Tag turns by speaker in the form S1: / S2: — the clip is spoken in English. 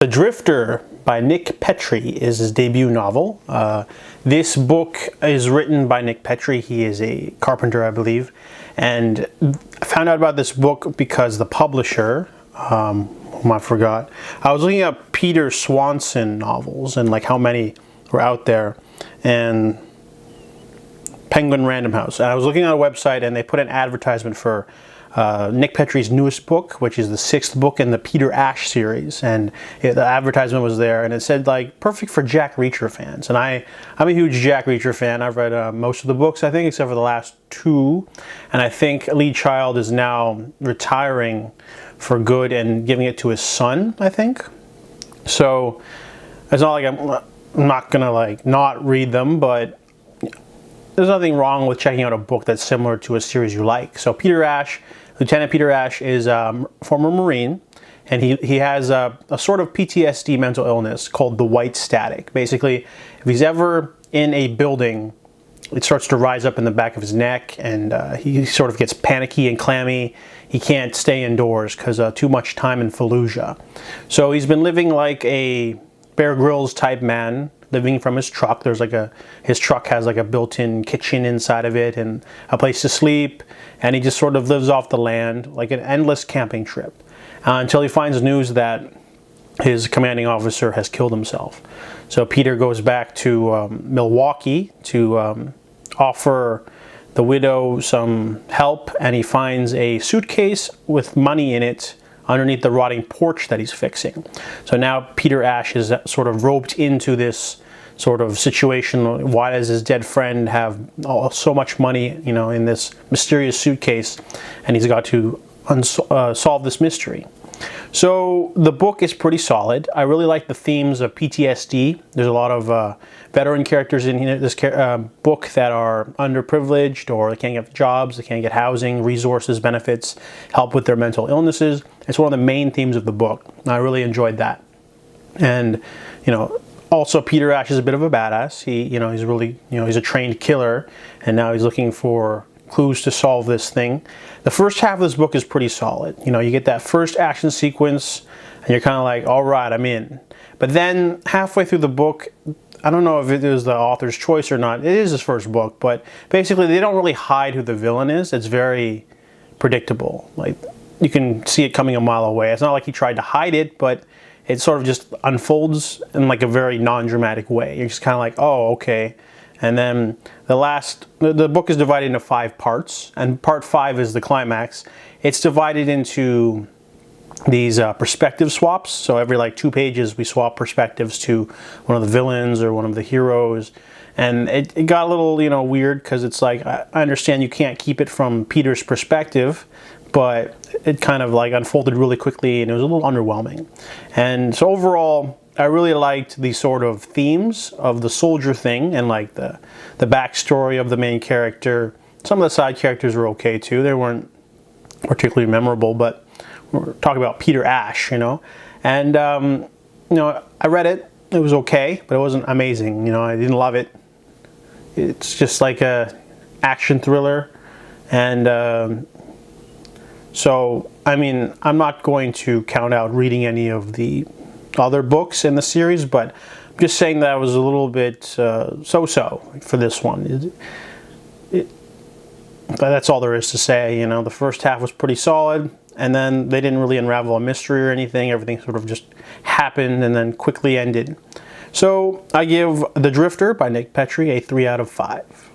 S1: The Drifter by Nick Petrie is his debut novel. This book is written by Nick Petrie. He is a carpenter, I believe. And I found out about this book because the publisher, whom I forgot, I was looking at Peter Swanson novels and like how many were out there, and Penguin Random House. And I was looking at a website and they put an advertisement for Nick Petrie's newest book, which is the 6th book in the Peter Ash series, and the advertisement was there, and it said like perfect for Jack Reacher fans. And I'm a huge Jack Reacher fan. I've read most of the books, I think, except for the last 2, and I think Lee Child is now retiring for good and giving it to his son, I think. So it's not like I'm not gonna like not read them, but there's nothing wrong with checking out a book that's similar to a series you like. So Peter Ash, Lieutenant Peter Ash, is a former Marine, and he has a sort of PTSD mental illness called the white static. Basically, if he's ever in a building, it starts to rise up in the back of his neck, and he sort of gets panicky and clammy. He can't stay indoors because too much time in Fallujah. So he's been living like a Bear Grylls type man, living from his truck. There's like his truck has like a built-in kitchen inside of it and a place to sleep, and he just sort of lives off the land like an endless camping trip until he finds news that his commanding officer has killed himself. So Peter goes back to Milwaukee to offer the widow some help, and he finds a suitcase with money in it underneath the rotting porch that he's fixing. So now Peter Ash is sort of roped into this sort of situation. Why does his dead friend have so much money, you know, in this mysterious suitcase? And he's got to solve this mystery. So the book is pretty solid. I really like the themes of PTSD. There's a lot of veteran characters in this book that are underprivileged, or they can't get jobs, they can't get housing, resources, benefits, help with their mental illnesses. It's one of the main themes of the book. I really enjoyed that. And, you know, also Peter Ash is a bit of a badass. He's really, he's a trained killer, and now he's looking for clues to solve this thing. The first half of this book is pretty solid. You get that first action sequence and you're kind of like, all right, I'm in. But then halfway through the book, I don't know if it was the author's choice or not. It is his first book, but basically they don't really hide who the villain is. It's very predictable. Like, you can see it coming a mile away. It's not like he tried to hide it, but it sort of just unfolds in like a very non-dramatic way. You're just kind of like, oh, okay. And then the book is divided into 5 parts, and part 5 is the climax. It's divided into these perspective swaps. So every like 2 pages we swap perspectives to one of the villains or one of the heroes. And it got a little, weird, because it's like, I understand you can't keep it from Peter's perspective, but it kind of like unfolded really quickly and it was a little underwhelming. And so overall, I really liked the sort of themes of the soldier thing and like the backstory of the main character. Some of the side characters were okay too. They weren't particularly memorable, but we're talking about Peter Ash, And, I read it. It was okay, but it wasn't amazing. I didn't love it. It's just like a action thriller. And so, I mean, I'm not going to count out reading any of the other books in the series, but I'm just saying that I was a little bit so-so for this one. That's all there is to say. The first half was pretty solid, and then they didn't really unravel a mystery or anything. Everything sort of just happened and then quickly ended. So I give The Drifter by Nick Petrie a 3 out of 5.